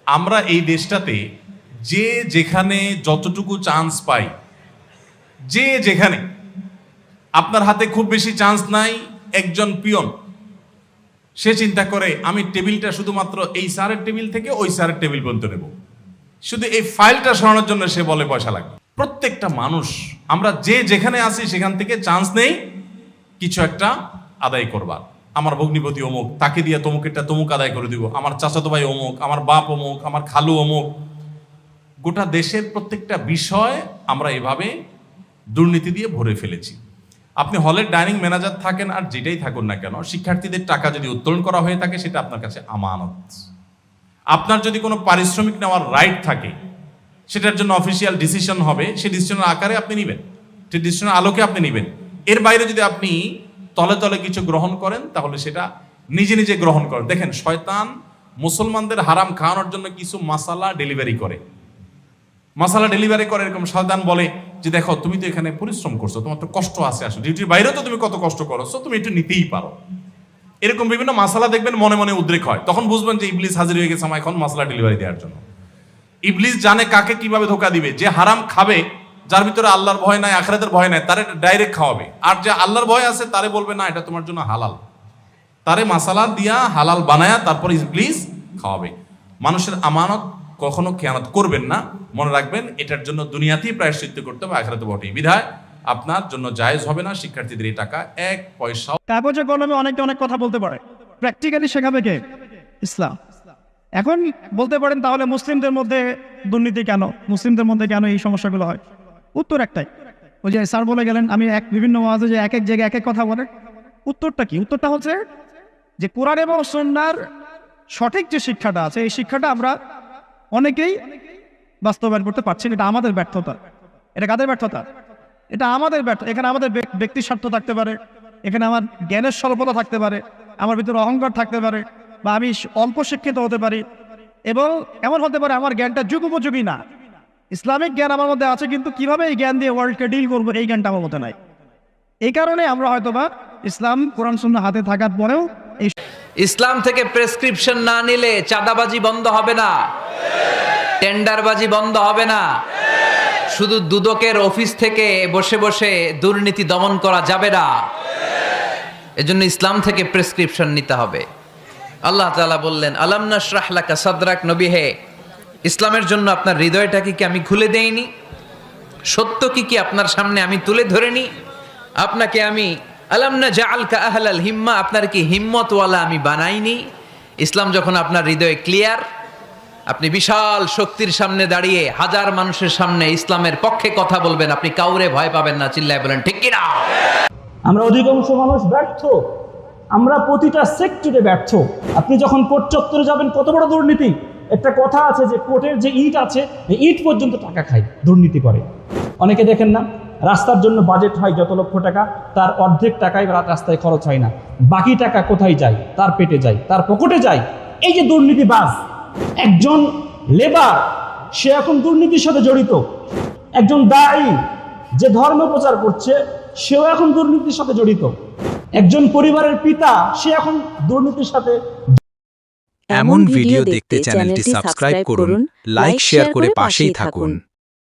আমরা এই দেশটাতে যে যেখানে যতটুকু চান্স পাই, যে যেখানে, আপনার হাতে খুব বেশি চান্স নাই, একজন পিয়ন সে চিন্তা করে আমি টেবিলটা শুধুমাত্র এই স্যারের টেবিল থেকে ওই স্যারের টেবিল পর্যন্ত নেব, শুধু এই ফাইলটা সরানোর জন্য সে বলে পয়সা লাগবে। প্রত্যেকটা মানুষ আমরা যে যেখানে আসি সেখান থেকে চান্স নেই কিছু একটা আদায় করবার। আমার ভগ্নিপতি অমুক, তাকে দিয়ে তমুকেরটা তমুক আদায় করে দিব, আমার চাচাতো ভাই অমুক, আমার বাপ অমুক, আমার খালু অমুক। গোটা দেশের প্রত্যেকটা বিষয় আমরা এভাবে দুর্নীতি দিয়ে ভরে ফেলেছি। আপনি হলের ডাইনিং ম্যানেজার থাকেন আর যেটাই থাকুন না কেন, শিক্ষার্থীদের টাকা যদি উত্তোলন করা হয়ে থাকে সেটা আপনার কাছে আমানত। আপনার যদি কোনো পারিশ্রমিক নেওয়ার রাইট থাকে, সেটার জন্য অফিসিয়াল ডিসিশন হবে, সেই ডিসিশনের আকারে আপনি নেবেন, সেই ডিসিশনের আলোকে আপনি নেবেন। এর বাইরে যদি আপনি তলে তলে কিছু গ্রহণ করেন তাহলে সেটা নিজে নিজে গ্রহণ করেন। দেখেন, শয়তান মুসলমানদের হারাম খাওয়ানোর জন্য কিছু মাসালা ডেলিভারি করে, এরকম শয়তান বলে যে দেখো তুমি তো এখানে পরিশ্রম করছো, তোমার তো কষ্ট আছে, আসলে ডিউটির বাইরেও তো তুমি কত কষ্ট করছো, তুমি একটু নিতেই পারো। এরকম বিভিন্ন মাসালা দেখবেন মনে মনে উদ্রেক হয়, তখন বুঝবেন যে ইবলিস হাজির হয়ে গেছে আমার এখন মাসালা ডেলিভারি দেওয়ার জন্য। ইবলিস জানে কাকে কিভাবে ধোকা দিবে। যে হারাম খাবে, যার ভিতরে আল্লাহর ভয় নাই, আখিরাতের ভয় নাই, তারে ডাইরেক্ট খাওয়াবে। আর যে আল্লাহর ভয় আছে তারে বলবে না এটা তোমার জন্য হালাল, তারে মাসালা দিয়া হালাল বানায়া তারপর ইবলিস খাওয়াবে। মানুষের আমানত কখনো খেয়ানত করবেন না, মনে রাখবেন এটার জন্য দুনিয়াতেই প্রায়শ্চিত্ত করতে হবে, আখিরাতে বটেই। বিধায় আপনার জন্য জায়েজ হবে না শিক্ষার্থীদের এই টাকা এক পয়সাও। কাগজে কলমে অনেকে অনেক কথা বলতে পারে, প্র্যাকটিক্যালি শেখাবে কে? ইসলাম। এখন বলতে পারেন তাহলে মুসলিমদের মধ্যে দুর্নীতি কেন, মুসলিমদের মধ্যে কেন এই সমস্যাগুলো হয়? উত্তর একটাই, ওই যে স্যার বলে গেলেন, আমি বিভিন্ন ওয়াজে যে এক এক জায়গায় এক এক কথা বলে, উত্তরটা কি? উত্তরটা হচ্ছে যে কোরআন এবং সুন্নাহর সঠিক যে শিক্ষাটা আছে, এই শিক্ষাটা আমরা অনেকেই বাস্তবায়ন করতে পারছি না। এটা আমাদের ব্যর্থতা। এটা কাদের ব্যর্থতা? এটা আমাদের ব্যর্থতা। এখানে আমাদের ব্যক্তি স্বার্থ থাকতে পারে, এখানে আমার জ্ঞানের স্বল্পতা থাকতে পারে, আমার ভিতরে অহংকার থাকতে পারে, বা আমি অল্প শিক্ষিত হতে পারি, এবং এমন হতে পারে আমার জ্ঞানটা যুগোপযোগী না। ইসলামিক জ্ঞান আমার মধ্যে আছে, কিন্তু কিভাবে এই জ্ঞান দিয়ে ওয়ার্ল্ডকে ডিল করবো এই জ্ঞানটা আমার মধ্যে নাই। এই কারণে আমরা হয়তোবা ইসলাম কোরআন সুন্নাহ হাতে থাকার পরেও ইসলাম থেকে প্রেসক্রিপশন না নিলে চাঁদাবাজি বন্ধ হবে না, টেন্ডারবাজি বন্ধ হবে না, শুধু দুদকের অফিস থেকে বসে বসে দুর্নীতি দমন করা যাবে না। এজন্য ইসলাম থেকে প্রেসক্রিপশন নিতে হবে। আল্লাহ তাআলা বললেন, আলাম নাশরাহ লাকা সাদরাক, নবী হে, ইসলামের জন্য আপনার হৃদয়টাকে কি আমি খুলে দেইনি? সত্য কি আপনার সামনে আমি তুলে ধরিনি? আপনাকে আমি আলাম নাজআলকা আহলাল হিম্মা, আপনার কি হিম্মতওয়ালা আমি বানাইনি? ইসলাম যখন আপনার হৃদয়ে ক্লিয়ার, আপনি বিশাল শক্তির সামনে দাঁড়িয়ে হাজার মানুষের সামনে ইসলামের পক্ষে কথা বলবেন, আপনি কাউরে ভয় পাবেন না। চিল্লায় বলেন ঠিক কিনা? আমরা অধিকাংশ মানুষ ব্যর্থ, আমরা প্রতিটা সেক্টরে ব্যর্থ। আপনি যখন কোর্ট চত্বরে যাবেন, কত বড় দুর্নীতি। একটা কথা আছে যে কোর্টের যে ইট আছে, ইট পর্যন্ত টাকা খায়, দুর্নীতি করে। অনেকে দেখেন না, রাস্তার জন্য বাজেট হয় যত লক্ষ টাকা, তার অর্ধেক টাকাই রাস্তায় খরচ হয় না, বাকি টাকা কোথায় যায়? তার পেটে যায়, তার পকেটে যায়। এই যে দুর্নীতিবাজ, একজন লেবার সে এখন দুর্নীতির সাথে জড়িত, একজন দায়ী যে ধর্ম প্রচার করছে সেও এখন দুর্নীতির সাথে জড়িত, একজন পরিবারের পিতা সে এখন দুর্নীতির সাথে। এমন ভিডিও দেখতে চ্যানেলটি সাবস্ক্রাইব করুন, লাইক শেয়ার করে পাশেই থাকুন।